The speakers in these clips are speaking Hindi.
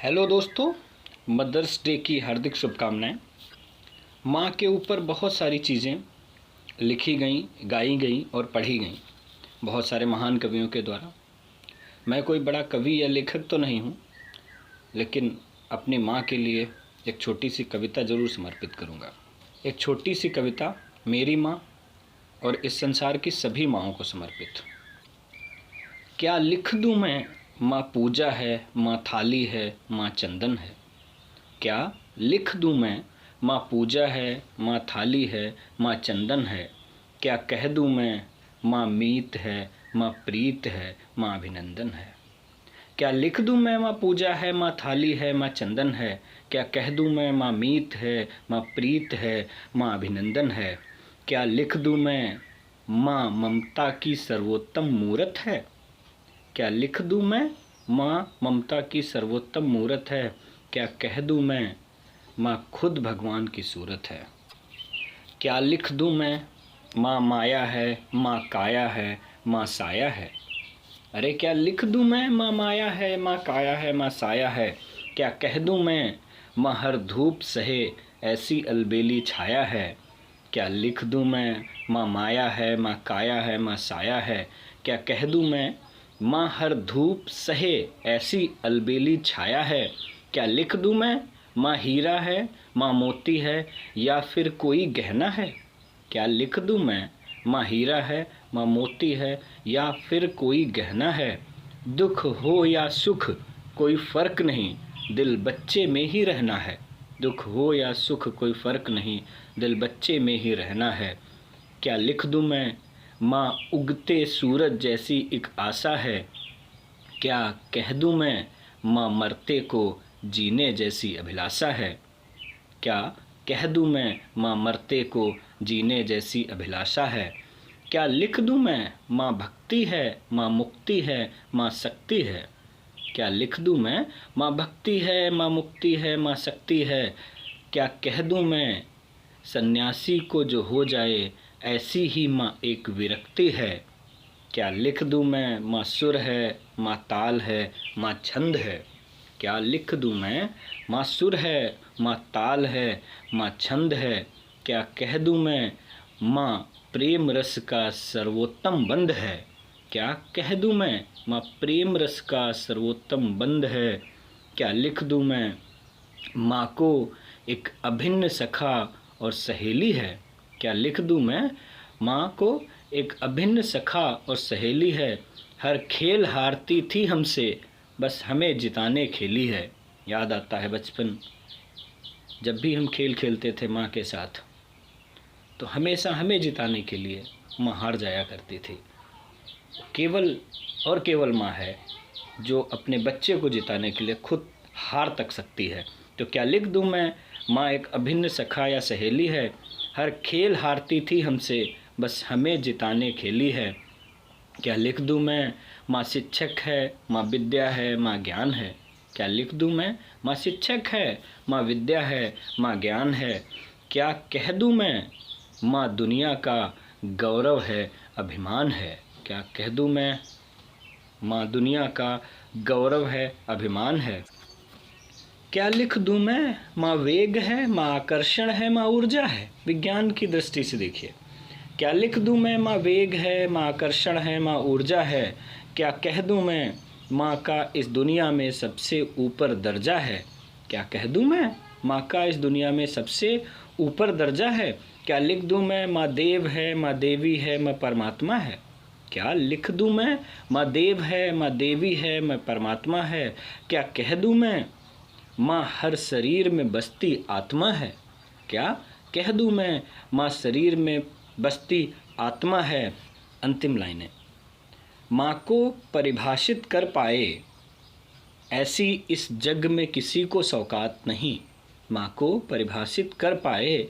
हेलो दोस्तों, मदर्स डे की हार्दिक शुभकामनाएं। माँ के ऊपर बहुत सारी चीज़ें लिखी गईं, गाई गईं और पढ़ी गईं बहुत सारे महान कवियों के द्वारा। मैं कोई बड़ा कवि या लेखक तो नहीं हूँ, लेकिन अपनी माँ के लिए एक छोटी सी कविता ज़रूर समर्पित करूँगा। एक छोटी सी कविता मेरी माँ और इस संसार की सभी माँओं को समर्पित। क्या लिख दूँ मैं, माँ पूजा है, माँ थाली है, माँ चंदन है। क्या लिख दूँ मैं, माँ पूजा है, माँ थाली है, माँ चंदन है। क्या कह दूँ मैं, माँ मीत है, माँ प्रीत है, माँ अभिनंदन है। क्या लिख दूँ मैं, माँ पूजा है, माँ थाली है, माँ चंदन है। क्या कह दूँ मैं, माँ मीत है, माँ प्रीत है, माँ अभिनंदन है। क्या लिख दूँ मैं, माँ ममता की सर्वोत्तम मूरत है। क्या लिख दूँ मैं, माँ ममता की सर्वोत्तम मूरत है। क्या कह दूँ मैं, माँ खुद भगवान की सूरत है। क्या लिख दूँ मैं, माँ माया है, माँ काया है, माँ साया है। अरे क्या लिख दूँ मैं, माँ माया है, माँ काया है, माँ साया है। क्या कह दूँ मैं, माँ हर धूप सहे ऐसी अलबेली छाया है। क्या लिख दूँ मैं, माँ माया है, माँ काया है, माँ साया है। क्या कह दूँ मैं, माँ हर धूप सहे ऐसी अलबेली छाया है। क्या लिख दूँ मैं, माँ हीरा है, माँ मोती है, या फिर कोई गहना है। क्या लिख दूँ मैं, माँ हीरा है, माँ मोती है, या फिर कोई गहना है। दुख हो या सुख कोई फ़र्क नहीं, दिल बच्चे में ही रहना है। दुख हो या सुख कोई फ़र्क नहीं, दिल बच्चे में ही रहना है। क्या लिख दूँ मैं, माँ उगते सूरज जैसी एक आशा है। क्या कह दूँ मैं, माँ मरते को जीने जैसी अभिलाषा है। क्या कह दूँ मैं, माँ मरते को जीने जैसी अभिलाषा है। क्या लिख दूँ मैं, माँ भक्ति है, माँ मुक्ति है, माँ शक्ति है। क्या लिख दूँ मैं, माँ भक्ति है, माँ मुक्ति है, माँ शक्ति है। क्या कह दूँ मैं, सन्यासी को जो हो जाए ऐसी ही माँ एक विरक्ति है। क्या लिख दूँ मैं, माँ सुर है, माँ ताल है, माँ छंद है। क्या लिख दूँ मैं, माँ सुर है, माँ ताल है, माँ छंद है। क्या कह दूँ मैं, माँ प्रेम रस का सर्वोत्तम बंध है। क्या कह दूँ मैं, माँ प्रेम रस का सर्वोत्तम बंध है। क्या लिख दूँ मैं, माँ को एक अभिन्न सखा और सहेली है। क्या लिख दूँ मैं, माँ को एक अभिन्न सखा और सहेली है। हर खेल हारती थी हमसे, बस हमें जिताने खेली है। याद आता है बचपन, जब भी हम खेल खेलते थे माँ के साथ, तो हमेशा हमें जिताने के लिए माँ हार जाया करती थी। केवल और केवल माँ है जो अपने बच्चे को जिताने के लिए खुद हार तक सकती है। तो क्या लिख दूँ मैं, माँ एक अभिन्न सखा या सहेली है। हर खेल हारती थी हमसे, बस हमें जिताने खेली है। क्या लिख दूँ मैं, माँ शिक्षक है, माँ विद्या है, माँ ज्ञान है। क्या लिख दूँ मैं, माँ शिक्षक है, माँ विद्या है, माँ ज्ञान है। क्या कह दूँ मैं, माँ दुनिया का गौरव है, अभिमान है। क्या कह दूँ मैं, माँ दुनिया का गौरव है, अभिमान है। क्या लिख दूँ मैं, माँ वेग है, माँ आकर्षण है, माँ ऊर्जा है। विज्ञान की दृष्टि से देखिए, क्या लिख दूँ मैं, माँ वेग है, माँ आकर्षण है, माँ ऊर्जा है। क्या कह दूँ मैं, माँ का इस दुनिया में सबसे ऊपर दर्जा है। क्या कह दूँ मैं, माँ का इस दुनिया में सबसे ऊपर दर्जा है। क्या लिख दूँ मैं, माँ देव है, माँ देवी है, माँ परमात्मा है। क्या लिख दूँ मैं, माँ देव है, माँ देवी है, माँ परमात्मा है। क्या कह दूँ मैं, माँ हर शरीर में बसती आत्मा है। क्या कह दूँ मैं, माँ शरीर में बसती आत्मा है। अंतिम लाइनें, माँ को परिभाषित कर पाए ऐसी इस जग में किसी को सौकात नहीं। माँ को परिभाषित कर पाए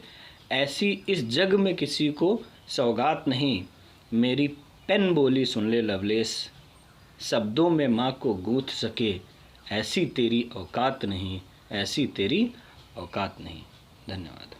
ऐसी इस जग में किसी को सौगात नहीं। मेरी पेन बोली सुन ले लवलेस, शब्दों में माँ को गूँथ सके ऐसी तेरी औकात नहीं, ऐसी तेरी औकात नहीं। धन्यवाद।